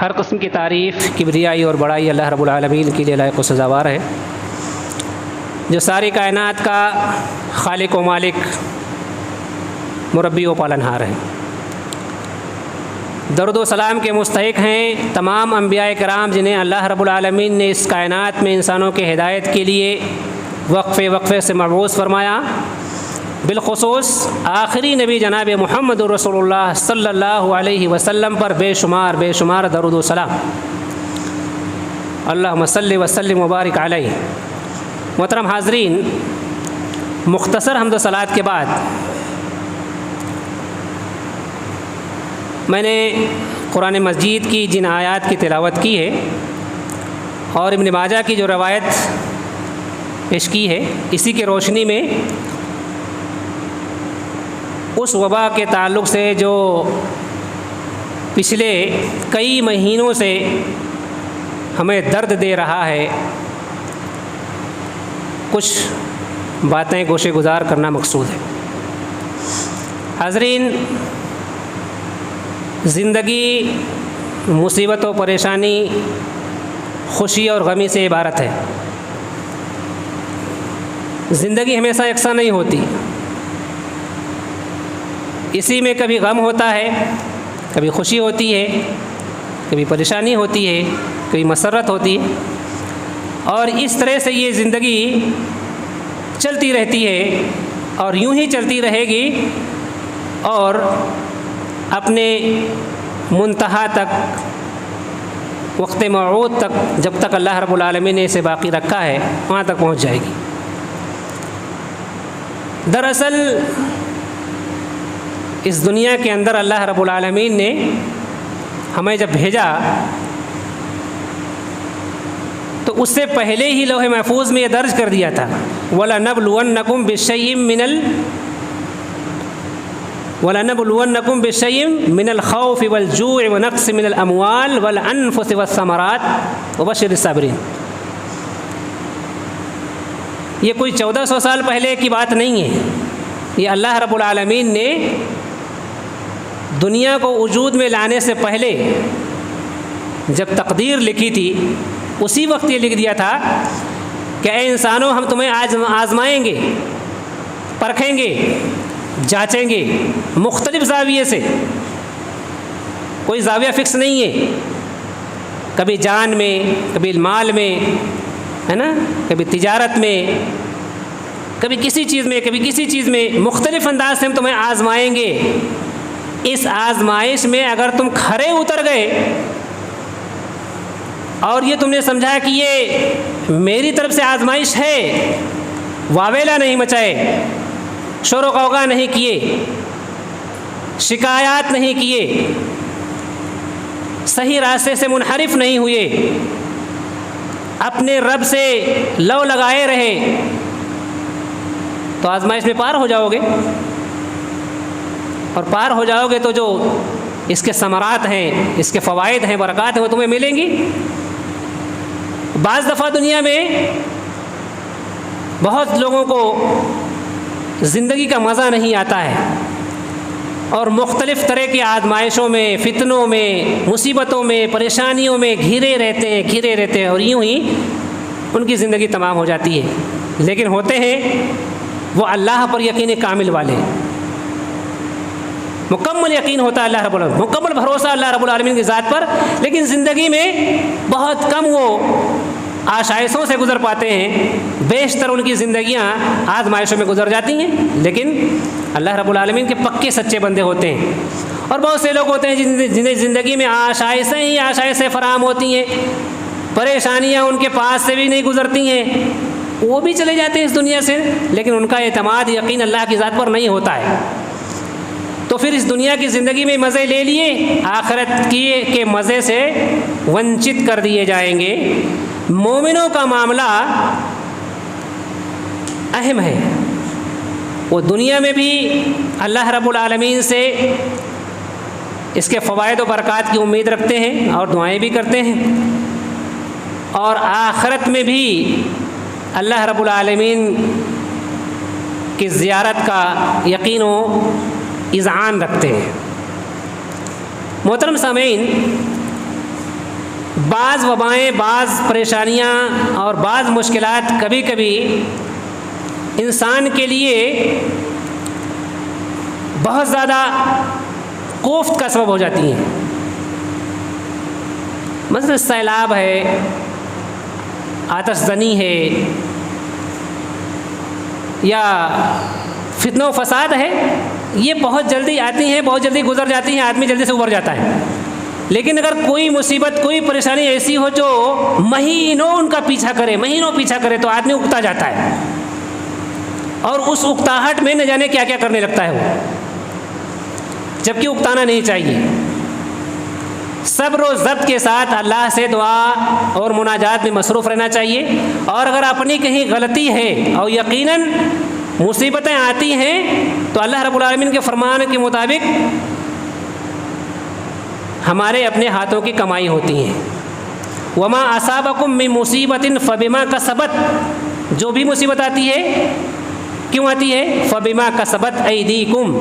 ہر قسم کی تعریف، کبریائی اور بڑائی اللہ رب العالمین کے لیے لائق و سزاوار ہے، جو ساری کائنات کا خالق و مالک، مربی و پالنہار ہے۔ درود و سلام کے مستحق ہیں تمام انبیاء کرام، جنہیں اللہ رب العالمین نے اس کائنات میں انسانوں کے ہدایت کے لیے وقفے وقفے سے مبعوث فرمایا۔ بالخصوص آخری نبی جناب محمد رسول اللہ صلی اللہ علیہ وسلم پر بے شمار درود و سلام۔ اللہم صلی وسلم مبارک علیہ۔ محترم حاضرین، مختصر حمد و صلوات کے بعد میں نے قرآن مجید کی جن آیات کی تلاوت کی ہے اور ابن ماجہ کی جو روایت پیش کی ہے، اسی کی روشنی میں اس وبا کے تعلق سے جو پچھلے کئی مہینوں سے ہمیں درد دے رہا ہے، کچھ باتیں گوشے گزار کرنا مقصود ہے۔ حاضرین، زندگی مصیبت و پریشانی، خوشی اور غمی سے عبارت ہے۔ زندگی ہمیشہ یکساں نہیں ہوتی، اسی میں کبھی غم ہوتا ہے، کبھی خوشی ہوتی ہے، کبھی پریشانی ہوتی ہے، کبھی مسرت ہوتی ہے، اور اس طرح سے یہ زندگی چلتی رہتی ہے اور یوں ہی چلتی رہے گی، اور اپنے منتہا تک، وقت موعود تک، جب تک اللہ رب العالمین نے اسے باقی رکھا ہے وہاں تک پہنچ جائے گی۔ دراصل اس دنیا کے اندر اللہ رب العالمین نے ہمیں جب بھیجا تو اس سے پہلے ہی لوح محفوظ میں یہ درج کر دیا تھا، وَلَنَبْلُوَنَّكُمْ بِشَيْءٍ مِّنَ الْخَوْفِ وَالْجُوعِ وَنَقْصٍ مِّنَ الْأَمْوَالِ وَالْأَنفُسِ وَالثَّمَرَاتِ وَبَشِّرِ الصَّابِرِينَ۔ یہ کوئی 1400 سال پہلے کی بات نہیں ہے، یہ اللہ رب العالمین نے دنیا کو وجود میں لانے سے پہلے جب تقدیر لکھی تھی، اسی وقت یہ لکھ دیا تھا کہ اے انسانوں، ہم تمہیں آزمائیں گے، پرکھیں گے، جانچیں گے، مختلف زاویے سے، کوئی زاویہ فکس نہیں ہے، کبھی جان میں، کبھی مال میں، ہے نا، کبھی تجارت میں، کبھی کسی چیز میں، کبھی کسی چیز میں، مختلف انداز سے ہم تمہیں آزمائیں گے۔ اس آزمائش میں اگر تم کھرے اتر گئے اور یہ تم نے سمجھا کہ یہ میری طرف سے آزمائش ہے، واویلا نہیں مچائے، شور و غوغا نہیں کیے، شکایات نہیں کیے، صحیح راستے سے منحرف نہیں ہوئے، اپنے رب سے لو لگائے رہے، تو آزمائش میں پار ہو جاؤ گے، اور پار ہو جاؤ گے تو جو اس کے ثمرات ہیں، اس کے فوائد ہیں، برکات ہیں، وہ تمہیں ملیں گی۔ بعض دفعہ دنیا میں بہت لوگوں کو زندگی کا مزہ نہیں آتا ہے، اور مختلف طرح کی آزمائشوں میں، فتنوں میں، مصیبتوں میں، پریشانیوں میں گھرے رہتے ہیں، اور یوں ہی ان کی زندگی تمام ہو جاتی ہے۔ لیکن ہوتے ہیں وہ اللہ پر یقین کامل والے، مکمل یقین ہوتا ہے اللہ رب العالمین، مکمل بھروسہ اللہ رب العالمین کی ذات پر، لیکن زندگی میں بہت کم وہ آشائشوں سے گزر پاتے ہیں، بیشتر ان کی زندگیاں آزمائشوں میں گزر جاتی ہیں، لیکن اللہ رب العالمین کے پکے سچے بندے ہوتے ہیں۔ اور بہت سے لوگ ہوتے ہیں جنہیں زندگی میں آشائشیں فراہم ہوتی ہیں، پریشانیاں ان کے پاس سے بھی نہیں گزرتی ہیں، وہ بھی چلے جاتے ہیں اس دنیا سے، لیکن ان کا اعتماد یقین اللہ کی ذات پر نہیں ہوتا ہے۔ تو پھر اس دنیا کی زندگی میں مزے لے لیے، آخرت کے مزے سے ونچت کر دیے جائیں گے۔ مومنوں کا معاملہ اہم ہے، وہ دنیا میں بھی اللہ رب العالمین سے اس کے فوائد و برکات کی امید رکھتے ہیں اور دعائیں بھی کرتے ہیں، اور آخرت میں بھی اللہ رب العالمین کی زیارت کا یقین و اذعان رکھتے ہیں۔ محترم سامعین، بعض وبائیں، بعض پریشانیاں اور بعض مشکلات کبھی کبھی انسان کے لیے بہت زیادہ کوفت کا سبب ہو جاتی ہیں. مثلا سیلاب ہے، آتش زنی ہے، یا فتنہ و فساد ہے، یہ بہت جلدی آتی ہیں، بہت جلدی گزر جاتی ہیں، آدمی جلدی سے ابھر جاتا ہے. لیکن اگر کوئی مصیبت، کوئی پریشانی ایسی ہو جو مہینوں ان کا پیچھا کرے تو آدمی اکتا جاتا ہے، اور اس اکتاہٹ میں نہ جانے کیا کیا کرنے لگتا ہے وہ، جبکہ اکتانا نہیں چاہیے. صبر و ضبط کے ساتھ اللہ سے دعا اور مناجات میں مصروف رہنا چاہیے. اور اگر اپنی کہیں غلطی ہے اور یقیناً مصیبتیں آتی ہیں تو اللہ رب العالمین کے فرمان کے مطابق ہمارے اپنے ہاتھوں کی کمائی ہوتی ہیں. وما اصابکم من مصیبت فبما کسبت، جو بھی مصیبت آتی ہے کیوں آتی ہے؟ فبما کسبت ایدیکم،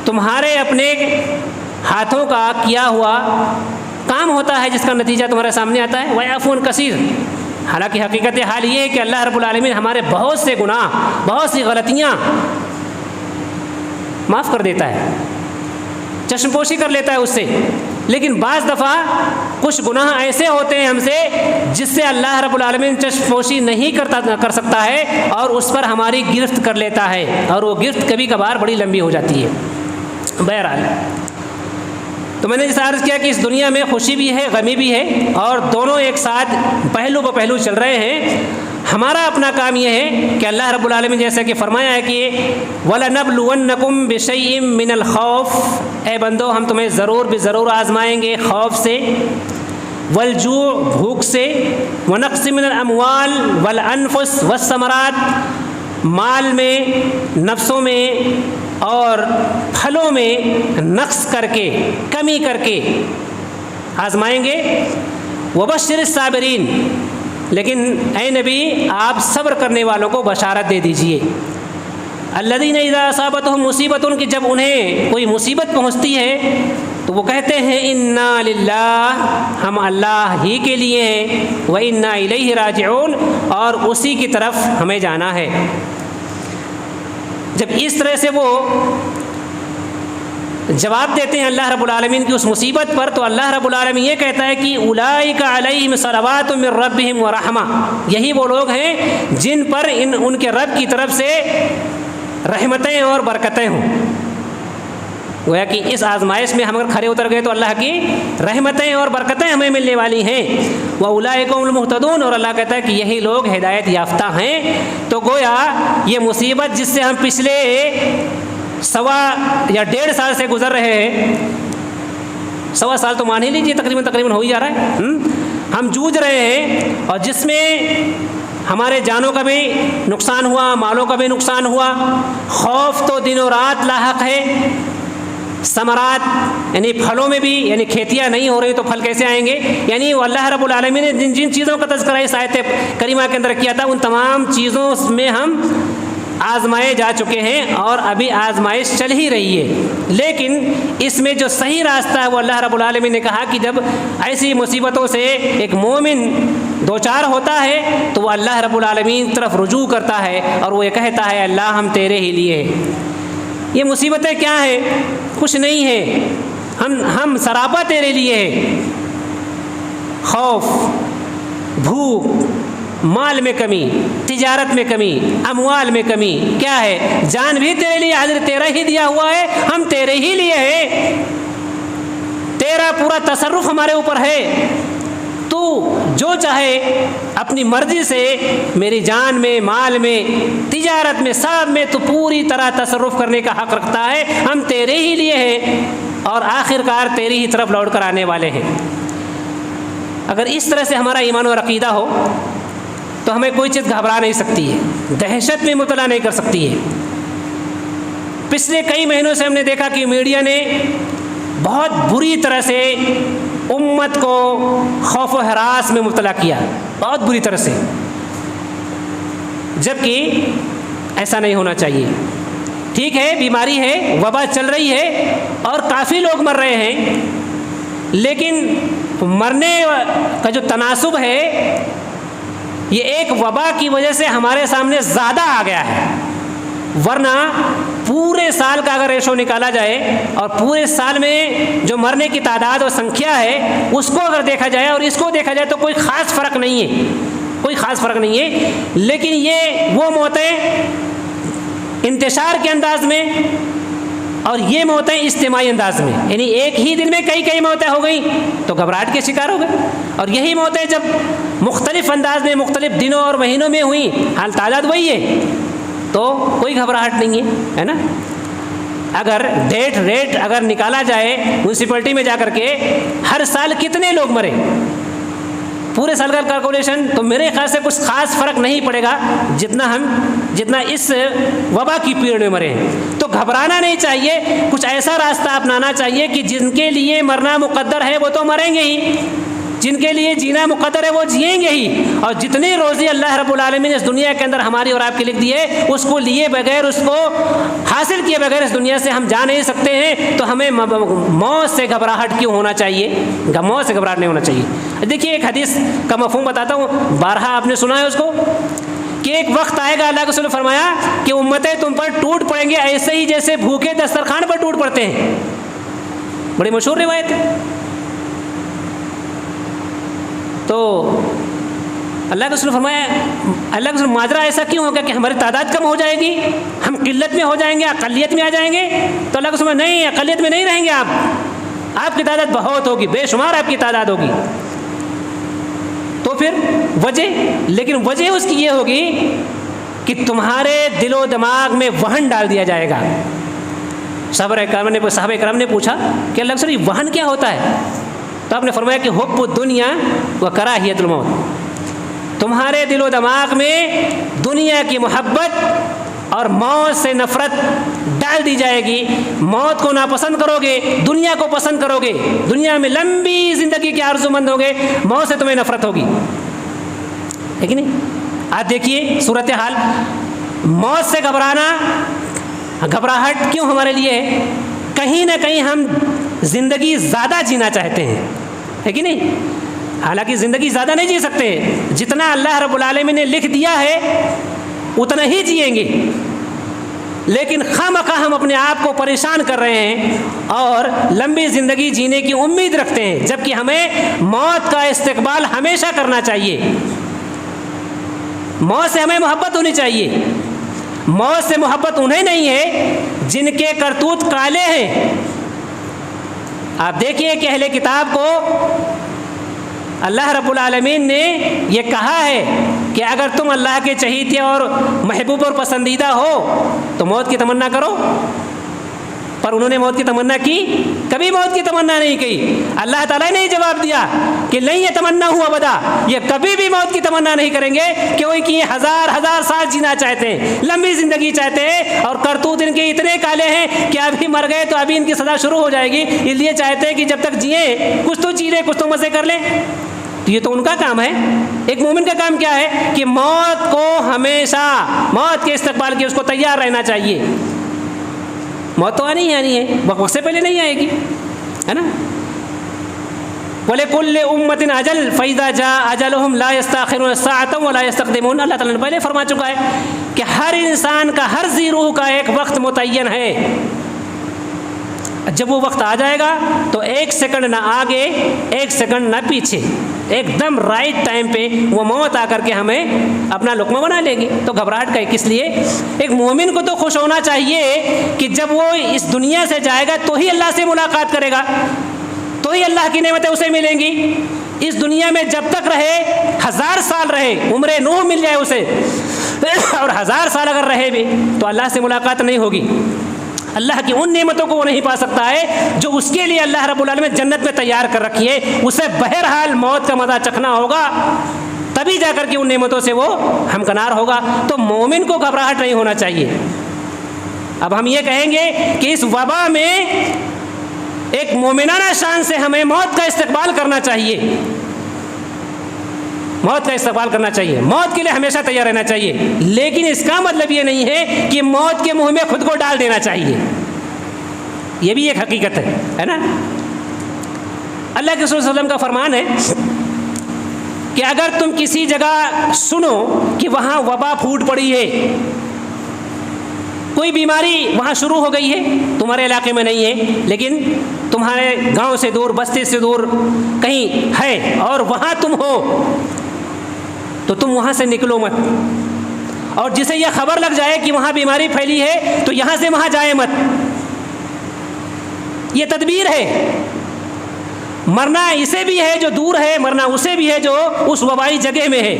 تمہارے اپنے ہاتھوں کا کیا ہوا کام ہوتا ہے جس کا نتیجہ تمہارے سامنے آتا ہے. وَيَعْفُو عَنْ كَثِيرٌ، حالانکہ حقیقت حال یہ ہے کہ اللہ رب العالمین ہمارے بہت سے گناہ، بہت سی غلطیاں معاف کر دیتا ہے، چشم پوشی کر لیتا ہے اس سے. لیکن بعض دفعہ کچھ گناہ ایسے ہوتے ہیں ہم سے جس سے اللہ رب العالمین چشم پوشی نہیں کر سکتا ہے، اور اس پر ہماری گرفت کر لیتا ہے، اور وہ گرفت کبھی کبھار بڑی لمبی ہو جاتی ہے. بہرحال تو میں نے جیسا عرض کیا کہ اس دنیا میں خوشی بھی ہے، غمی بھی ہے، اور دونوں ایک ساتھ پہلو بہ پہلو چل رہے ہیں. ہمارا اپنا کام یہ ہے کہ اللہ رب العالمین جیسا کہ فرمایا ہے کہ وَلَنَبْلُوَنَّكُمْ بِشَيْءٍ مِّنَ الْخَوْفِ، اے بندو ہم تمہیں ضرور آزمائیں گے خوف سے، والجوع بھوک سے، ونقص من الاموال والانفس والثمرات، مال میں، نفسوں میں اور پھلوں میں نقص کر کے، کمی کر کے آزمائیں گے. وبشر الصابرین، لیکن اے نبی آپ صبر کرنے والوں کو بشارت دے دیجئے. الذین اذا اصابتہم مصیبت، کہ جب انہیں کوئی مصیبت پہنچتی ہے تو وہ کہتے ہیں انا للہ، ہم اللہ ہی کے لیے ہیں، وانا الیہ راجعون، اور اسی کی طرف ہمیں جانا ہے. جب اس طرح سے وہ جواب دیتے ہیں اللہ رب العالمین کی اس مصیبت پر، تو اللہ رب العالمین یہ کہتا ہے کہ اولئک علیہم صلوات من ربہم ورحمہ، یہی وہ لوگ ہیں جن پر ان کے رب کی طرف سے رحمتیں اور برکتیں ہوں. گویا کہ اس آزمائش میں ہم اگر کھڑے اتر گئے تو اللہ کی رحمتیں اور برکتیں ہمیں ملنے والی ہیں. وَأُولَٰئِكَ ہُمُ الْمُهْتَدُونَ، اور اللہ کہتا ہے کہ یہی لوگ ہدایت یافتہ ہیں. تو گویا یہ مصیبت جس سے ہم پچھلے 1.25 یا 1.5 سال سے گزر رہے ہیں، 1.25 سال تو مان ہی لیجیے تقریباً ہو ہی جا رہا ہے، ہم جوجھ رہے ہیں، اور جس میں ہمارے جانوں کا بھی نقصان ہوا، مالوں کا بھی نقصان ہوا، خوف تو دن و رات لاحق ہے، ثمرات یعنی پھلوں میں بھی، یعنی کھیتیاں نہیں ہو رہی تو پھل کیسے آئیں گے. یعنی وہ اللہ رب العالمین نے جن چیزوں کا تذکرہ اس آیت کریمہ کے اندر کیا تھا، ان تمام چیزوں میں ہم آزمائے جا چکے ہیں، اور ابھی آزمائش چل ہی رہی ہے. لیکن اس میں جو صحیح راستہ ہے وہ اللہ رب العالمین نے کہا کہ جب ایسی مصیبتوں سے ایک مومن دوچار ہوتا ہے تو وہ اللہ رب العالمین کی طرف رجوع کرتا ہے، اور وہ یہ کہتا ہے اللہ ہم تیرے ہی لیے ہیں. یہ مصیبتیں کیا ہیں؟ کچھ نہیں ہے، ہم سراپا تیرے لیے ہیں. خوف، بھوک، مال میں کمی، تجارت میں کمی، اموال میں کمی، کیا ہے؟ جان بھی تیرے لیے حاضر، تیرا ہی دیا ہوا ہے، ہم تیرے ہی لیے ہیں، تیرا پورا تصرف ہمارے اوپر ہے. تو جو چاہے اپنی مرضی سے میری جان میں، مال میں، تجارت میں، سب میں تو پوری طرح تصرف کرنے کا حق رکھتا ہے. ہم تیرے ہی لیے ہیں اور آخر کار تیری ہی طرف لوٹ کر آنے والے ہیں. اگر اس طرح سے ہمارا ایمان و عقیدہ ہو تو ہمیں کوئی چیز گھبرا نہیں سکتی ہے، دہشت میں مبتلا نہیں کر سکتی ہے. پچھلے کئی مہینوں سے ہم نے دیکھا کہ میڈیا نے بہت بری طرح سے امت کو خوف و ہراس میں مبتلا کیا، بہت بری طرح سے، جبکہ ایسا نہیں ہونا چاہیے. ٹھیک ہے، بیماری ہے، وبا چل رہی ہے اور کافی لوگ مر رہے ہیں، لیکن مرنے کا جو تناسب ہے یہ ایک وبا کی وجہ سے ہمارے سامنے زیادہ آ گیا ہے، ورنہ پورے سال کا اگر ریشو نکالا جائے اور پورے سال میں جو مرنے کی تعداد اور سنکھیا ہے اس کو اگر دیکھا جائے اور اس کو دیکھا جائے تو کوئی خاص فرق نہیں ہے، کوئی خاص فرق نہیں ہے. لیکن یہ وہ موتیں انتشار کے انداز میں اور یہ موتیں اجتماعی انداز میں، یعنی ایک ہی دن میں کئی موتیں ہو گئیں تو گھبراہٹ کے شکار ہو گئے، اور یہی موتیں جب مختلف انداز میں مختلف دنوں اور مہینوں میں ہوئیں، حال تعداد وہی ہے تو کوئی گھبراہٹ نہیں ہے نا. اگر ریٹ اگر نکالا جائے میونسپلٹی میں جا کر کے ہر سال کتنے لوگ مرے، پورے سال کا کیلکولیشن، تو میرے خیال سے کچھ خاص فرق نہیں پڑے گا جتنا اس وبا کی پیریڈ میں مرے ہیں. تو گھبرانا نہیں چاہیے، کچھ ایسا راستہ اپنانا چاہیے کہ جن کے لیے مرنا مقدر ہے وہ تو مریں گے ہی، جن کے لیے جینا مقدر ہے وہ جئیں گے ہی، اور جتنی روزی اللہ رب العالمین نے اس دنیا کے اندر ہماری اور آپ کے لکھ دی ہے اس کو لیے بغیر، اس کو حاصل کیے بغیر اس دنیا سے ہم جا نہیں سکتے ہیں. تو ہمیں موت سے گھبراہٹ کیوں ہونا چاہیے؟ موت سے گھبراہٹ نہیں ہونا چاہیے. دیکھیے ایک حدیث کا مفہوم بتاتا ہوں، بارہا آپ نے سنا ہے اس کو، کہ ایک وقت آئے گا اللہ کے رسول نے فرمایا کہ امتیں تم پر ٹوٹ پڑیں گے ایسے ہی جیسے بھوکے دسترخوان پر ٹوٹ پڑتے ہیں. بڑی مشہور روایت ہے. تو اللہ کے رسول نے فرمایا، اللہ کے رسول ماجرا ایسا کیوں ہوگا کہ ہماری تعداد کم ہو جائے گی، ہم قلت میں ہو جائیں گے، اقلیت میں آ جائیں گے؟ تو اللہ کے رسول نہیں، اقلیت میں نہیں رہیں گے آپ کی تعداد بہت ہوگی، بے شمار آپ کی تعداد ہوگی. تو پھر لیکن وجہ اس کی یہ ہوگی کہ تمہارے دل و دماغ میں وہن ڈال دیا جائے گا. صحابہ کرام نے پوچھا کہ اللہ کے رسول یہ وہن کیا ہوتا ہے؟ تو آپ نے فرمایا کہ حب الدنیا و کراہیت الموت، تمہارے دل و دماغ میں دنیا کی محبت اور موت سے نفرت ڈال دی جائے گی. موت کو ناپسند کرو گے، دنیا کو پسند کرو گے، دنیا میں لمبی زندگی کے آرزو مند ہوگے، موت سے تمہیں نفرت ہوگی، ہے کہ نہیں؟ آج دیکھیے صورتحال، موت سے گھبراہٹ کیوں ہمارے لیے ہے؟ کہیں نہ کہیں ہم زندگی زیادہ جینا چاہتے ہیں، ہے کہ نہیں؟ حالانکہ زندگی زیادہ نہیں جی سکتے، جتنا اللہ رب العالمین نے لکھ دیا ہے اتنا ہی جئیں گے، لیکن خواہ ہم اپنے آپ کو پریشان کر رہے ہیں اور لمبی زندگی جینے کی امید رکھتے ہیں، جبکہ ہمیں موت کا استقبال ہمیشہ کرنا چاہیے. موت سے ہمیں محبت ہونی چاہیے. موت سے محبت انہیں نہیں ہے جن کے کرتوت کالے ہیں. آپ دیکھیے کہ اہل کتاب کو اللہ رب العالمین نے یہ کہا ہے کہ اگر تم اللہ کے چہیتے اور محبوب اور پسندیدہ ہو تو موت کی تمنا کرو، پر انہوں نے موت کی تمنا کی؟ کبھی موت کی تمنا نہیں کی. اللہ تعالیٰ نے جواب دیا کہ لن یتمنوا ابدا، یہ کبھی بھی موت کی تمنا نہیں کریں گے، کیونکہ یہ ہزار سال جینا چاہتے ہیں، لمبی زندگی چاہتے ہیں، اور کرتوت ان کے اتنے کالے ہیں کہ ابھی مر گئے تو ابھی ان کی سزا شروع ہو جائے گی، اس لیے چاہتے ہیں کہ جب تک جئیں کچھ تو جی لیں، کچھ تو مزے کر لیں. تو یہ تو ان کا کام ہے. ایک مومن کا کام کیا ہے کہ موت کو ہمیشہ موت کے استقبال کے اس کو تیار رہنا چاہیے. موت تو آنی ہے، وقت سے پہلے نہیں آئے گی، ہے نا. وَلِكُلِّ أُمَّةٍ أَجَلٌ فَإِذَا جَاءَ أَجَلُهُمْ لَا يَسْتَأْخِرُونَ سَاعَةً وَلَا يَسْتَقْدِمُونَ. اللہ تعالیٰ نے پہلے فرما چکا ہے کہ ہر انسان کا، ہر ذی روح کا ایک وقت متعین ہے. جب وہ وقت آ جائے گا تو ایک سیکنڈ نہ آگے، ایک سیکنڈ نہ پیچھے، ایک دم رائٹ ٹائم پہ وہ موت آ کر کے ہمیں اپنا لقمہ بنا لے گی. تو گھبراہٹ کا کس لیے؟ ایک مومن کو تو خوش ہونا چاہیے کہ جب وہ اس دنیا سے جائے گا تو ہی اللہ سے ملاقات کرے گا، تو ہی اللہ کی نعمتیں اسے ملیں گی. اس دنیا میں جب تک رہے، 1000 سال رہے، عمر نوح مل جائے اسے، اور 1000 سال اگر رہے بھی تو اللہ سے ملاقات نہیں ہوگی. اللہ کی ان نعمتوں کو وہ نہیں پا سکتا ہے جو اس کے لیے اللہ رب العالمین جنت میں تیار کر رکھی ہے. اسے بہرحال موت کا مزہ چکھنا ہوگا، تبھی جا کر کے ان نعمتوں سے وہ ہمکنار ہوگا. تو مومن کو گھبراہٹ نہیں ہونا چاہیے. اب ہم یہ کہیں گے کہ اس وبا میں ایک مومنانہ شان سے ہمیں موت کا استقبال کرنا چاہیے، موت کا استقبال کرنا چاہیے، موت کے لیے ہمیشہ تیار رہنا چاہیے. لیکن اس کا مطلب یہ نہیں ہے کہ موت کے منہ میں خود کو ڈال دینا چاہیے. یہ بھی ایک حقیقت ہے نا. اللہ کے رسول صلی اللہ علیہ وسلم کا فرمان ہے کہ اگر تم کسی جگہ سنو کہ وہاں وبا پھوٹ پڑی ہے، کوئی بیماری وہاں شروع ہو گئی ہے، تمہارے علاقے میں نہیں ہے لیکن تمہارے گاؤں سے دور، بستی سے دور کہیں ہے اور وہاں تم ہو، تو تم وہاں سے نکلو مت، اور جسے یہ خبر لگ جائے کہ وہاں بیماری پھیلی ہے تو یہاں سے وہاں جائے مت۔ یہ تدبیر ہے، مرنا اسے بھی ہے جو دور ہے، مرنا اسے بھی ہے جو اس وبائی جگہ میں ہے۔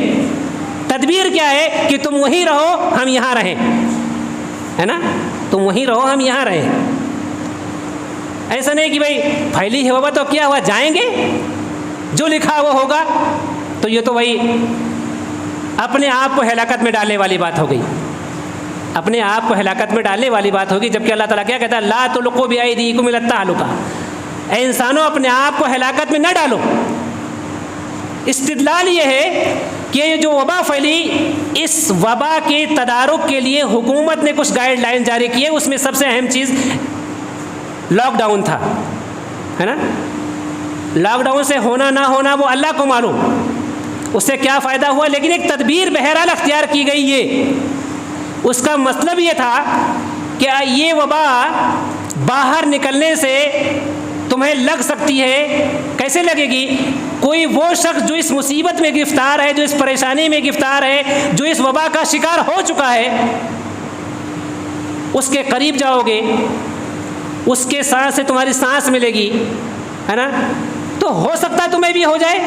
تدبیر کیا ہے کہ تم وہیں رہو ہم یہاں رہیں، ہے نا، تم وہیں رہو ہم یہاں رہیں۔ ایسا نہیں کہ بھائی پھیلی ہے وبا تو کیا ہوا، جائیں گے، جو لکھا وہ ہوگا، تو یہ تو بھائی اپنے آپ کو ہلاکت میں ڈالنے والی بات ہو گئی، اپنے آپ کو ہلاکت میں ڈالنے والی بات ہوگی، جبکہ اللہ تعالیٰ کیا کہتا ہے، لا تلقوا بأیدیکم الی التہلکہ، اے انسانوں اپنے آپ کو ہلاکت میں نہ ڈالو۔ استدلال یہ ہے کہ یہ جو وبا پھیلی، اس وبا کے تدارک کے لیے حکومت نے کچھ گائیڈ لائن جاری کی ہے، اس میں سب سے اہم چیز لاک ڈاؤن تھا، ہے نا۔ لاک ڈاؤن سے ہونا نہ ہونا وہ اللہ کو معلوم، اس سے کیا فائدہ ہوا، لیکن ایک تدبیر بہرحال اختیار کی گئی ہے۔ اس کا مطلب یہ تھا کہ یہ وبا باہر نکلنے سے تمہیں لگ سکتی ہے، کیسے لگے گی؟ کوئی وہ شخص جو اس مصیبت میں گرفتار ہے، جو اس پریشانی میں گرفتار ہے، جو اس وبا کا شکار ہو چکا ہے، اس کے قریب جاؤ گے، اس کے سانس سے تمہاری سانس ملے گی، ہے نا، تو ہو سکتا ہے تمہیں بھی ہو جائے۔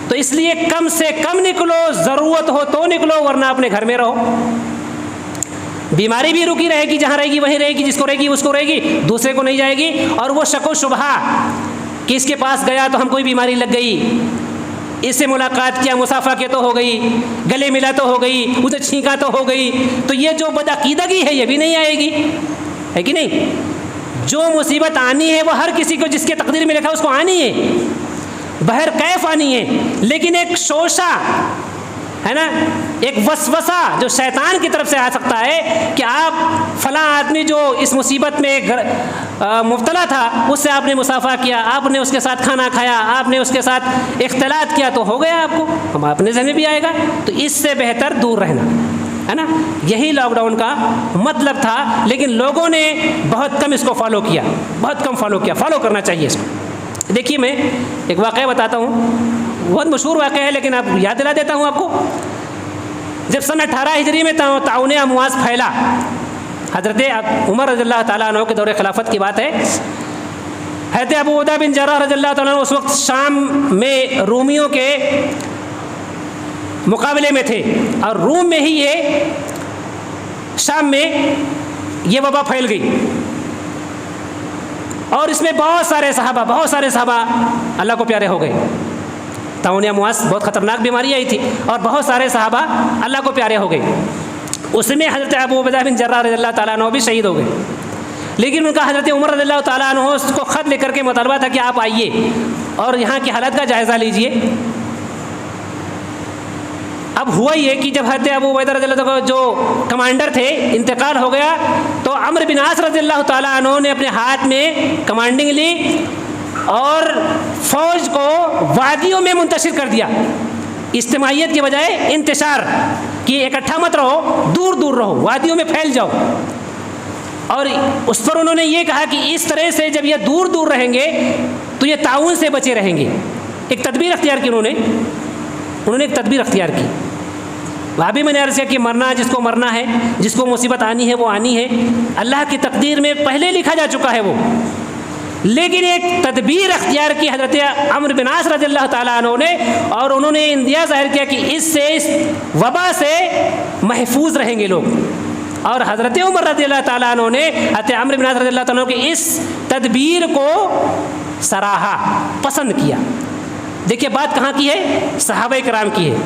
تو اس لیے کم سے کم نکلو، ضرورت ہو تو نکلو، ورنہ اپنے گھر میں رہو۔ بیماری بھی رکی رہے گی، جہاں رہے گی وہیں رہے گی، جس کو رہے گی اس کو رہے گی، دوسرے کو نہیں جائے گی۔ اور وہ شک و شبہ کہ اس کے پاس گیا تو ہم کوئی بیماری لگ گئی، اس سے ملاقات کیا، مسافہ کیا تو ہو گئی، گلے ملا تو ہو گئی، اسے چھینکا تو ہو گئی، تو یہ جو بدعقیدگی ہے یہ بھی نہیں آئے گی، ہے کہ نہیں؟ جو مصیبت آنی ہے وہ ہر کسی کو، جس کے تقدیر میں لکھا اس کو آنی ہے، بہر کیف آنی ہے، لیکن ایک شوشہ ہے نا، ایک وسوسہ جو شیطان کی طرف سے آ سکتا ہے کہ آپ فلاں آدمی جو اس مصیبت میں مبتلا تھا، اس سے آپ نے مصافحہ کیا، آپ نے اس کے ساتھ کھانا کھایا، آپ نے اس کے ساتھ اختلاط کیا تو ہو گیا آپ کو، ہم اپنے ذہن میں بھی آئے گا، تو اس سے بہتر دور رہنا، ہے نا۔ یہی لاک ڈاؤن کا مطلب تھا، لیکن لوگوں نے بہت کم اس کو فالو کیا، بہت کم فالو کیا، فالو کرنا چاہیے اس کو۔ دیکھیے میں ایک واقعہ بتاتا ہوں، بہت مشہور واقعہ ہے لیکن اب یاد دلا دیتا ہوں آپ کو۔ جب سن 18 ہجری میں طاعون امواس پھیلا، حضرت عمر رضی اللہ تعالیٰ عنہ کے دور خلافت کی بات ہے، حضرت ابو عبیدہ بن جراح رضی اللہ تعالیٰ عنہ اس وقت شام میں رومیوں کے مقابلے میں تھے، اور روم میں ہی یہ شام میں یہ وبا پھیل گئی، اور اس میں بہت سارے صحابہ اللہ کو پیارے ہو گئے۔ طاعون امواس بہت خطرناک بیماری آئی تھی، اور بہت سارے صحابہ اللہ کو پیارے ہو گئے۔ اس میں حضرت ابو عبیدہ بن جراح رضی اللہ تعالیٰ عنہ بھی شہید ہو گئے، لیکن ان کا حضرت عمر رضی اللہ تعالیٰ عنہ اس کو خط لے کر کے مطالبہ تھا کہ آپ آئیے اور یہاں کی حالت کا جائزہ لیجئے۔ اب ہوا یہ کہ جب حضرت ابو عبیدہ رضی اللہ تعالیٰ جو کمانڈر تھے انتقال ہو گیا، تو عمرو بن عاص رضی اللہ تعالیٰ عنہ نے اپنے ہاتھ میں کمانڈنگ لی اور فوج کو وادیوں میں منتشر کر دیا، اجتماعیت کے بجائے انتشار، کہ اکٹھا مت رہو، دور دور رہو، وادیوں میں پھیل جاؤ۔ اور اس پر انہوں نے یہ کہا کہ اس طرح سے جب یہ دور دور رہیں گے تو یہ طاعون سے بچے رہیں گے۔ ایک تدبیر اختیار کی انہوں نے ایک تدبیر اختیار کی۔ وہاں بھی میں نے عرض کیا کہ مرنا جس کو مرنا ہے، جس کو مصیبت آنی ہے وہ آنی ہے، اللہ کی تقدیر میں پہلے لکھا جا چکا ہے وہ، لیکن ایک تدبیر اختیار کی حضرت عمرو بن عاص رضی اللہ تعالیٰ عنہ نے، اور انہوں نے اندیا ظاہر کیا کہ اس وبا سے محفوظ رہیں گے لوگ، اور حضرت عمر رضی اللہ تعالیٰ عنہ نے حضرت عمرو بن عاص رضی اللہ تعالیٰ عنہ کی اس تدبیر کو سراہا، پسند کیا۔ دیکھیے بات کہاں کی ہے؟ صحابہ کرام کی ہے۔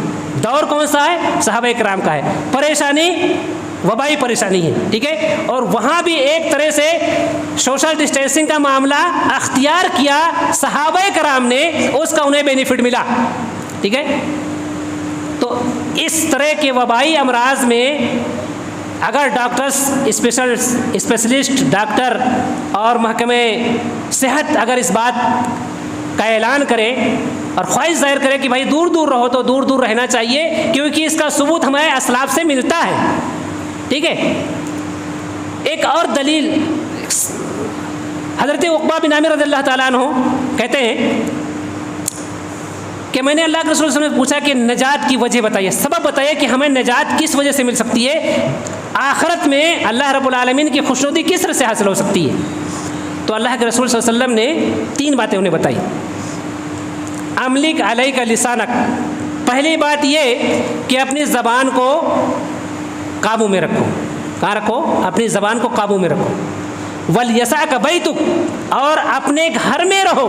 دور کون سا ہے؟ صحابہ کرام کا ہے۔ پریشانی وبائی پریشانی ہے، ٹھیک ہے، اور وہاں بھی ایک طرح سے سوشل ڈسٹینسنگ کا معاملہ اختیار کیا صحابہ کرام نے، اس کا انہیں بینیفٹ ملا، ٹھیک ہے۔ تو اس طرح کے وبائی امراض میں اگر ڈاکٹرز، اسپیشلسٹ ڈاکٹر اور محکمہ صحت اگر اس بات کا اعلان کرے اور خواہش ظاہر کرے کہ بھائی دور دور رہو تو دور دور رہنا چاہیے، کیونکہ اس کا ثبوت ہمیں اسلاف سے ملتا ہے. ٹھیک ہے. ایک اور دلیل، حضرت عقبہ بن عامر رضی اللہ تعالیٰ عنہ کہتے ہیں کہ میں نے اللہ کے رسول صلی اللہ علیہ وسلم سے پوچھا کہ نجات کی وجہ بتائیے، سبب بتائیے کہ ہمیں نجات کس وجہ سے مل سکتی ہے، آخرت میں اللہ رب العالمین کی خوشنودی کس طرح سے حاصل ہو سکتی ہے. تو اللہ کے رسول صلی اللہ علیہ وسلم نے 3 باتیں انہیں بتائی. املک علیک لسانک، پہلی بات یہ کہ اپنی زبان کو قابو میں رکھو. کہاں رکھو؟ اپنی زبان کو قابو میں رکھو. ولیسعک بیتک، اور اپنے گھر میں رہو.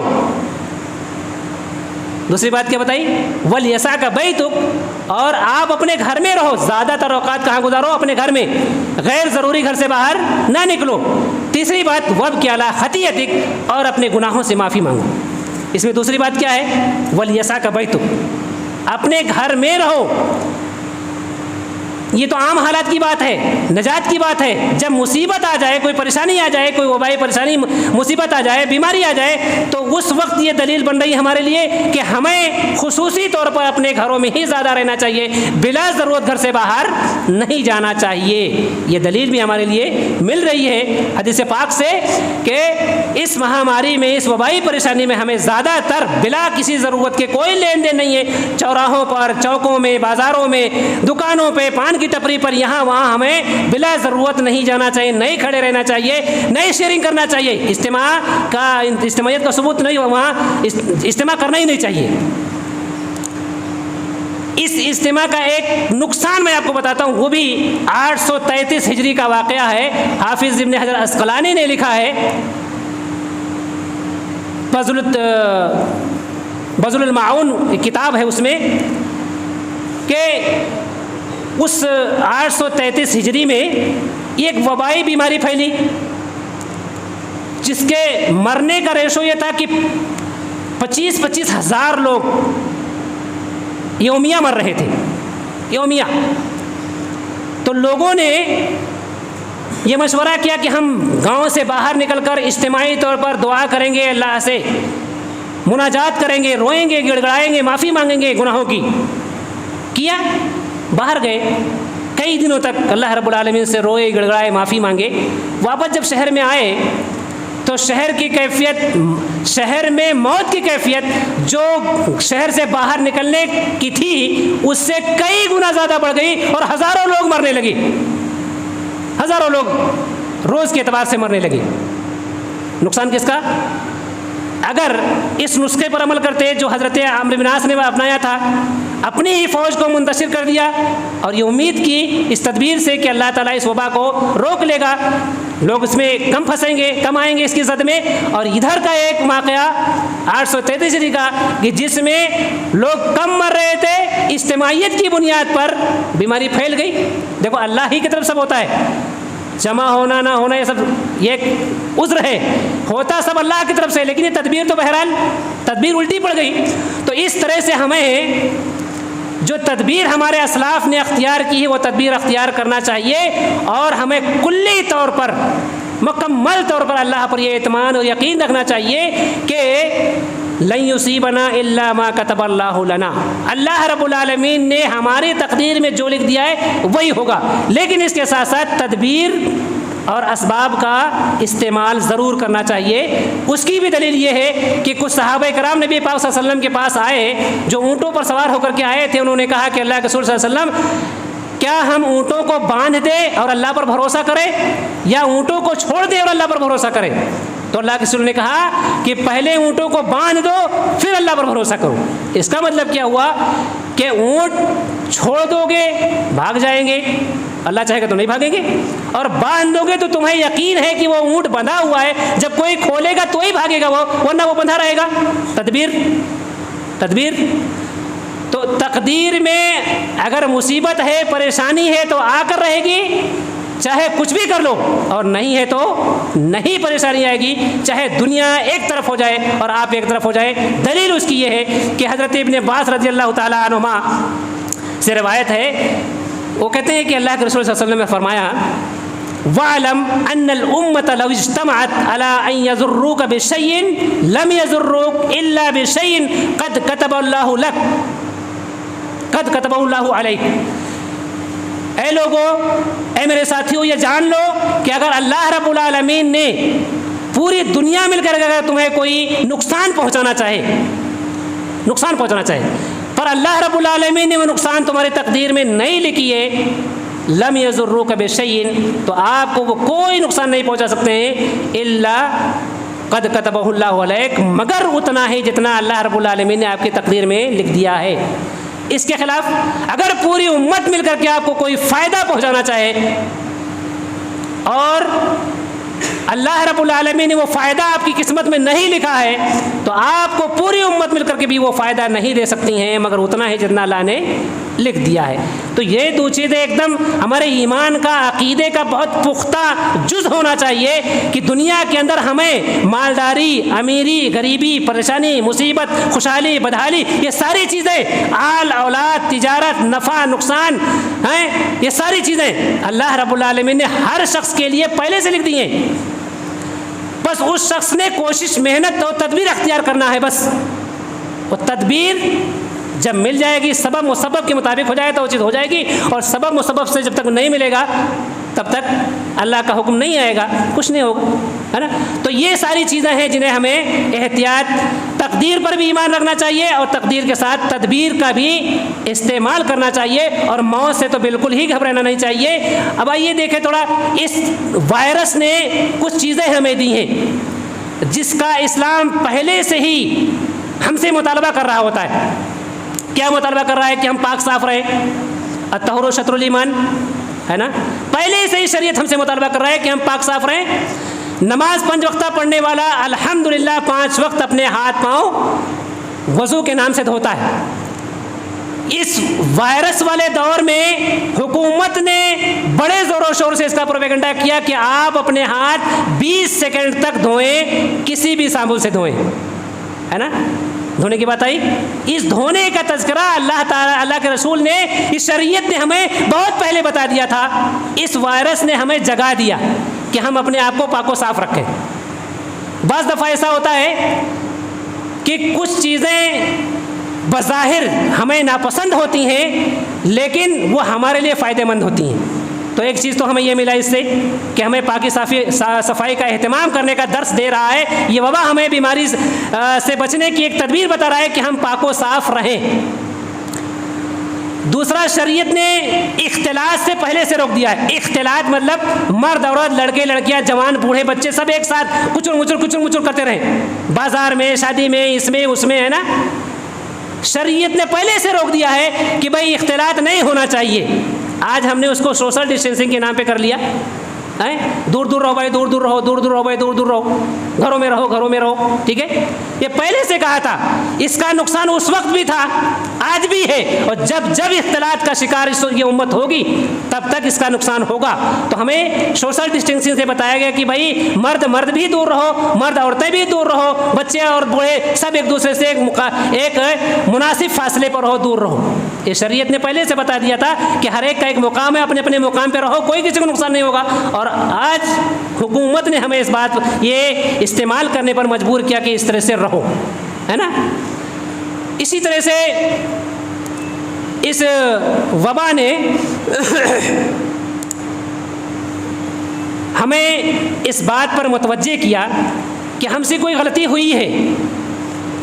دوسری بات کیا بتائی؟ ولیسعک بیتک، اور آپ اپنے گھر میں رہو. زیادہ تر اوقات کہاں گزارو؟ اپنے گھر میں، غیر ضروری گھر سے باہر نہ نکلو. تیسری بات وابکی علی خطیئتک، اور اپنے گناہوں سے معافی مانگو. اس میں دوسری بات کیا ہے؟ ولیسعک بیتک، اپنے گھر میں رہو. یہ تو عام حالات کی بات ہے، نجات کی بات ہے. جب مصیبت آ جائے، کوئی پریشانی آ جائے، کوئی وبائی پریشانی مصیبت آ جائے، بیماری آ جائے، تو اس وقت یہ دلیل بن رہی ہے ہمارے لیے کہ ہمیں خصوصی طور پر اپنے گھروں میں ہی زیادہ رہنا چاہیے، بلا ضرورت گھر سے باہر نہیں جانا چاہیے. یہ دلیل بھی ہمارے لیے مل رہی ہے حدیث پاک سے کہ اس مہاماری میں، اس وبائی پریشانی میں ہمیں زیادہ تر بلا کسی ضرورت کے کوئی لین دین نہیں ہے. چوراہوں پر، چوکوں میں، بازاروں میں، دکانوں پہ، پان کی ٹپری پر، یہاں وہاں ہمیں بلا ضرورت نہیں جانا چاہیے، نہیں کھڑے رہنا چاہیے، نہیں شیئرنگ کرنا چاہیے. اجتماعیت کا ثبوت نہیں، وہاں اجتماع کرنا ہی نہیں چاہیے. اس اجتماع کا ایک نقصان میں آپ کو بتاتا ہوں، وہ بھی 833 ہجری کا واقعہ ہے. حافظ ابن حجر عسقلانی نے لکھا ہے بذل المعون کتاب ہے، اس میں کہ اس 833 ہجری میں ایک وبائی بیماری پھیلی جس کے مرنے کا ریشو یہ تھا کہ 25 ہزار لوگ یومیہ مر رہے تھے، یومیہ. تو لوگوں نے یہ مشورہ کیا کہ ہم گاؤں سے باہر نکل کر اجتماعی طور پر دعا کریں گے، اللہ سے مناجات کریں گے، روئیں گے، گڑ گڑائیں گے، معافی مانگیں گے گناہوں کی. کیا؟ باہر گئے، کئی دنوں تک اللہ رب العالمین سے روئے، گڑگڑائے، معافی مانگے. واپس جب شہر میں آئے تو شہر کی کیفیت، شہر میں موت کی کیفیت جو شہر سے باہر نکلنے کی تھی اس سے کئی گنا زیادہ بڑھ گئی، اور ہزاروں لوگ مرنے لگے، ہزاروں لوگ روز کے اعتبار سے مرنے لگے. نقصان کس کا؟ اگر اس نسخے پر عمل کرتے جو حضرت عمرو بن عاص نے اپنایا تھا، اپنی ہی فوج کو منتشر کر دیا اور یہ امید کی اس تدبیر سے کہ اللہ تعالیٰ اس وبا کو روک لے گا، لوگ اس میں کم پھنسیں گے، کم آئیں گے اس کی زد میں. اور ادھر کا ایک واقعہ 833 ہجری کا کہ جس میں لوگ کم مر رہے تھے، اجتماعیت کی بنیاد پر بیماری پھیل گئی. دیکھو اللہ ہی کی طرف سب ہوتا ہے، جمع ہونا نہ ہونا یہ سب یہ ایک عذر ہے، ہوتا سب اللہ کی طرف سے، لیکن یہ تدبیر تو بہرحال تدبیر الٹی پڑ گئی. تو اس طرح سے ہمیں جو تدبیر ہمارے اسلاف نے اختیار کی ہے وہ تدبیر اختیار کرنا چاہیے، اور ہمیں کلی طور پر، مکمل طور پر اللہ پر یہ اعتماد اور یقین رکھنا چاہیے کہ لن یصیبنا الا ما کتب اللہ لنا. اللہ رب العالمین نے ہماری تقدیر میں جو لکھ دیا ہے وہی ہوگا، لیکن اس کے ساتھ ساتھ تدبیر اور اسباب کا استعمال ضرور کرنا چاہیے. اس کی بھی دلیل یہ ہے کہ کچھ صحابہ کرام نبی پاک صلی اللہ علیہ وسلم کے پاس آئے جو اونٹوں پر سوار ہو کر کے آئے تھے. انہوں نے کہا کہ اللہ کے رسول صلی اللہ علیہ وسلم کیا ہم اونٹوں کو باندھ دیں اور اللہ پر بھروسہ کریں، یا اونٹوں کو چھوڑ دیں اور اللہ پر بھروسہ کریں؟ تو اللہ کے رسول نے کہا کہ پہلے اونٹوں کو باندھ دو پھر اللہ پر بھروسہ کرو. اس کا مطلب کیا ہوا کہ اونٹ چھوڑ دو گے بھاگ جائیں گے، اللہ چاہے گا تو نہیں بھاگیں گے، اور باندھ دو گے تو تمہیں یقین ہے کہ وہ اونٹ بندھا ہوا ہے، جب کوئی کھولے گا تو ہی بھاگے گا وہ، ورنہ وہ بندھا رہے گا. تدبیر تو تقدیر میں اگر مصیبت ہے، پریشانی ہے تو آ کر رہے گی، چاہے کچھ بھی کر لو، اور نہیں ہے تو نہیں پریشانی آئے گی، چاہے دنیا ایک طرف ہو جائے اور آپ ایک طرف ہو جائے. دلیل اس کی یہ ہے کہ حضرت ابن عباس رضی اللہ تعالی عنہما سے روایت ہے، وہ کہتے ہیں کہ اللہ کے رسول صلی اللہ علیہ وسلم نے فرمایا وَاعْلَمْ أَنَّ الْأُمَّةَ لَوْ اجْتَمَعَتْ عَلَىٰ أَن يَضُرُّوكَ بِشَيْءٍ لَمْ يَضُرُّوكَ إِلَّا بِشَيْءٍ قَدْ كَتَبَ اللَّهُ لَكَ قَدْ كَتَبَهُ اللَّهُ عَلَيْكَ۔ اے لوگو، اے میرے ساتھیو، یہ جان لو کہ اگر اللہ رب العالمین نے پوری دنیا مل کر اگر تمہیں کوئی نقصان پہنچانا چاہے پر اللہ رب العالمین نے وہ نقصان تمہاری تقدیر میں نہیں لکھی ہے، لم یضروک بشیء، تو آپ کو وہ کوئی نقصان نہیں پہنچا سکتے ہیں، الا قد کتبہ اللہ علیک، مگر اتنا ہی جتنا اللہ رب العالمین نے آپ کی تقدیر میں لکھ دیا ہے۔ اس کے خلاف اگر پوری امت مل کر کے آپ کو کوئی فائدہ پہنچانا چاہے اور اللہ رب العالمین نے وہ فائدہ آپ کی قسمت میں نہیں لکھا ہے، تو آپ کو پوری امت مل کر کے بھی وہ فائدہ نہیں دے سکتی ہیں مگر اتنا ہی جتنا اللہ نے لکھ دیا ہے۔ تو یہ دو چیزیں ایک دم ہمارے ایمان کا، عقیدے کا بہت پختہ جز ہونا چاہیے کہ دنیا کے اندر ہمیں مالداری، امیری، غریبی، پریشانی، مصیبت، خوشحالی، بدحالی، یہ ساری چیزیں، آل اولاد، تجارت، نفع نقصان ہیں، یہ ساری چیزیں اللہ رب العالمین نے ہر شخص کے لیے پہلے سے لکھ دی ہیں، بس اس شخص نے کوشش، محنت اور تدبیر اختیار کرنا ہے۔ بس وہ تدبیر جب مل جائے گی، سبب مسبب کے مطابق ہو جائے تو وہ چیز ہو جائے گی، اور سبب مسبب سے جب تک نہیں ملے گا تب تک اللہ کا حکم نہیں آئے گا، کچھ نہیں ہوگا، ہے نا۔ تو یہ ساری چیزیں ہیں جنہیں ہمیں احتیاط، تقدیر پر بھی ایمان رکھنا چاہیے اور تقدیر کے ساتھ تدبیر کا بھی استعمال کرنا چاہیے، اور موت سے تو بالکل ہی گھبرانا نہیں چاہیے۔ اب آئیے دیکھیں تھوڑا، اس وائرس نے کچھ چیزیں ہمیں دی ہیں جس کا اسلام پہلے سے ہی ہم سے مطالبہ کر رہا ہوتا ہے۔ کیا مطالبہ کر رہا ہے؟ کہ ہم پاک صاف رہیں، الطہور شطر الایمان، ہے نا۔ پہلے سے ہی شریعت ہم سے مطالبہ کر رہا ہے کہ ہم پاک صاف رہیں۔ نماز 5 وقتہ پڑھنے والا الحمدللہ 5 وقت اپنے ہاتھ پاؤں وضو کے نام سے دھوتا ہے۔ اس وائرس والے دور میں حکومت نے بڑے زور و شور سے اس کا پروپیگنڈا کیا کہ آپ اپنے ہاتھ 20 سیکنڈ تک دھوئیں، کسی بھی صابن سے دھوئیں، ہے نا۔ دھونے کی بات آئی، اس دھونے کا تذکرہ اللہ تعالیٰ، اللہ کے رسول نے، اس شریعت نے ہمیں بہت پہلے بتا دیا تھا۔ اس وائرس نے ہمیں جگا دیا کہ ہم اپنے آپ کو پاک و صاف رکھیں۔ بعض دفعہ ایسا ہوتا ہے کہ کچھ چیزیں بظاہر ہمیں ناپسند ہوتی ہیں لیکن وہ ہمارے لیے فائدہ مند ہوتی ہیں۔ تو ایک چیز تو ہمیں یہ ملا اس سے کہ ہمیں پاکی صفائی کا اہتمام کرنے کا درس دے رہا ہے، یہ وبا ہمیں بیماری سے بچنے کی ایک تدبیر بتا رہا ہے کہ ہم پاک و صاف رہیں۔ دوسرا، شریعت نے اختلاط سے پہلے سے روک دیا ہے۔ اختلاط مطلب مرد عورت، لڑکے لڑکیاں، جوان بوڑھے بچے سب ایک ساتھ کچر مچر کرتے رہیں، بازار میں، شادی میں، اس میں اس میں، ہے نا۔ شریعت نے پہلے سے روک دیا ہے کہ بھائی اختلاط نہیں ہونا چاہیے۔ آج ہم نے اس کو سوشل ڈسٹینسنگ کے نام پہ کر لیا، دور دور رہو بھائی، دور دور رہو، دور دور رہو بھائی، دور دور رہو، گھروں میں رہو، ٹھیک ہے۔ یہ پہلے سے کہا تھا، اس کا نقصان اس وقت بھی تھا، آج بھی ہے، اور جب اختلاط کا شکار یہ امت ہوگی تب تک اس کا نقصان ہوگا۔ تو ہمیں سوشل ڈسٹینسنگ سے بتایا گیا کہ بھائی مرد بھی دور رہو، مرد عورتیں بھی دور رہو، بچے اور بوڑھے سب ایک دوسرے سے ایک مناسب فاصلے پر رہو، دور رہو۔ یہ شریعت نے پہلے سے بتا دیا تھا کہ ہر ایک کا ایک مقام ہے، اپنے اپنے مقام پہ رہو، کوئی کسی کو نقصان نہیں ہوگا۔ اور آج حکومت نے ہمیں اس بات یہ استعمال کرنے پر مجبور کیا کہ اس طرح سے رہو، ہے نا۔ اسی طرح سے اس وبا نے ہمیں اس بات پر متوجہ کیا کہ ہم سے کوئی غلطی ہوئی ہے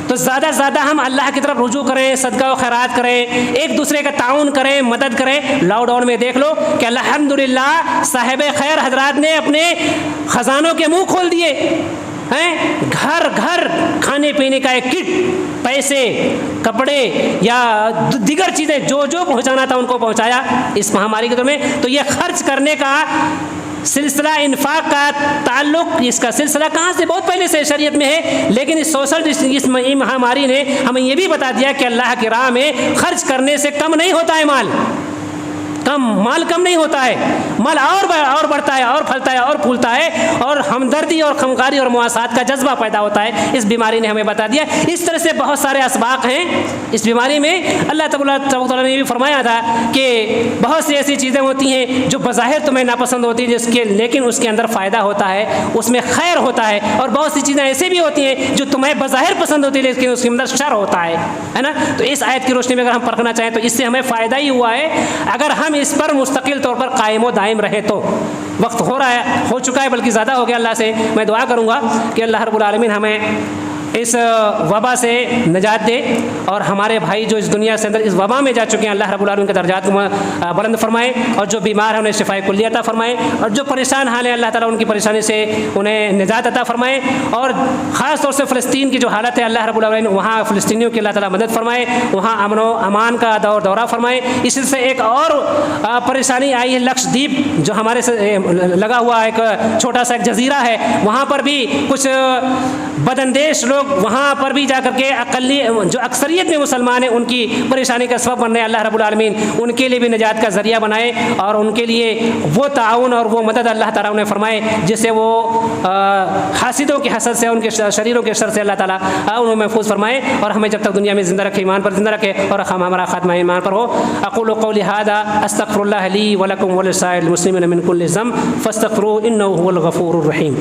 تو زیادہ سے زیادہ ہم اللہ کی طرف رجوع کریں، صدقہ و خیرات کریں، ایک دوسرے کا تعاون کریں، مدد کریں۔ لاک ڈاؤن میں دیکھ لو کہ الحمدللہ صاحب خیر حضرات نے اپنے خزانوں کے منہ کھول دیے ہیں، گھر گھر کھانے پینے کا ایک کٹ، پیسے، کپڑے یا دیگر چیزیں جو پہنچانا تھا ان کو پہنچایا اس مہاماری کے دور میں۔ تو یہ خرچ کرنے کا سلسلہ، انفاق کا تعلق، اس کا سلسلہ کہاں سے؟ بہت پہلے سے شریعت میں ہے، لیکن اس سوشل اس مہاماری نے ہمیں یہ بھی بتا دیا کہ اللہ کی راہ میں خرچ کرنے سے کم نہیں ہوتا ہے، مال مال کم نہیں ہوتا ہے، مال اور بڑھتا ہے اور پھلتا ہے اور پھولتا ہے، اور ہمدردی اور خمکاری اور مواسات کا جذبہ پیدا ہوتا ہے۔ اس بیماری نے ہمیں بتا دیا۔ اس طرح سے بہت سارے اسباق ہیں اس بیماری میں۔ اللہ تعالیٰ نے بھی فرمایا تھا کہ بہت سی ایسی چیزیں ہوتی ہیں جو بظاہر تمہیں ناپسند ہوتی ہیں لیکن اس کے اندر فائدہ ہوتا ہے، اس میں خیر ہوتا ہے، اور بہت سی چیزیں ایسی بھی ہوتی ہیں جو تمہیں بظاہر پسند ہوتی ہے لیکن اس کے اندر شر ہوتا ہے نا۔ تو اس آیت کی روشنی میں اگر ہم پرکھنا چاہیں تو اس سے ہمیں فائدہ ہی ہوا ہے اگر ہم اس پر مستقل طور پر قائم و دائم رہے تو۔ وقت ہو چکا ہے، بلکہ زیادہ ہو گیا۔ اللہ سے میں دعا کروں گا کہ اللہ رب العالمین ہمیں اس وبا سے نجات دے، اور ہمارے بھائی جو اس دنیا سے اندر اس وبا میں جا چکے ہیں اللہ رب العالمین کے درجات کو بلند فرمائے، اور جو بیمار ہیں انہیں شفائے کلیہ عطا فرمائے، اور جو پریشان حال ہیں اللہ تعالیٰ ان کی پریشانی سے انہیں نجات عطا فرمائے، اور خاص طور سے فلسطین کی جو حالت ہے اللہ رب العالمین وہاں فلسطینیوں کی اللہ تعالیٰ مدد فرمائے، وہاں امن و امان کا دورہ فرمائے۔ اس سے ایک اور پریشانی آئی ہے لکشدیپ، جو ہمارے سے لگا ہوا ایک چھوٹا سا ایک جزیرہ ہے، وہاں پر بھی کچھ بداندیش لوگ وہاں پر بھی جا کر کے جو اکثریت میں مسلمان ہیں ان کی پریشانی کا سبب بن رہے ہیں۔ اللہ رب العالمین ان کے لیے بھی نجات کا ذریعہ بنائے، اور ان کے لیے وہ تعاون اور وہ مدد اللہ تعالیٰ انہیں فرمائے جس سے وہ حاسدوں کی حسد سے، ان کے شریروں کے شر سے اللہ تعالیٰ انہیں محفوظ فرمائے، اور ہمیں جب تک دنیا میں زندہ رکھے ایمان پر زندہ رکھے، اور ہمارا خاتمہ ایمان پر ہو۔ اقول قولی ھذا استغفر اللہ لی ولکم ولسائر المسلمین من کل ذنب فاستغفروہ انہ هو الغفور الرحیم۔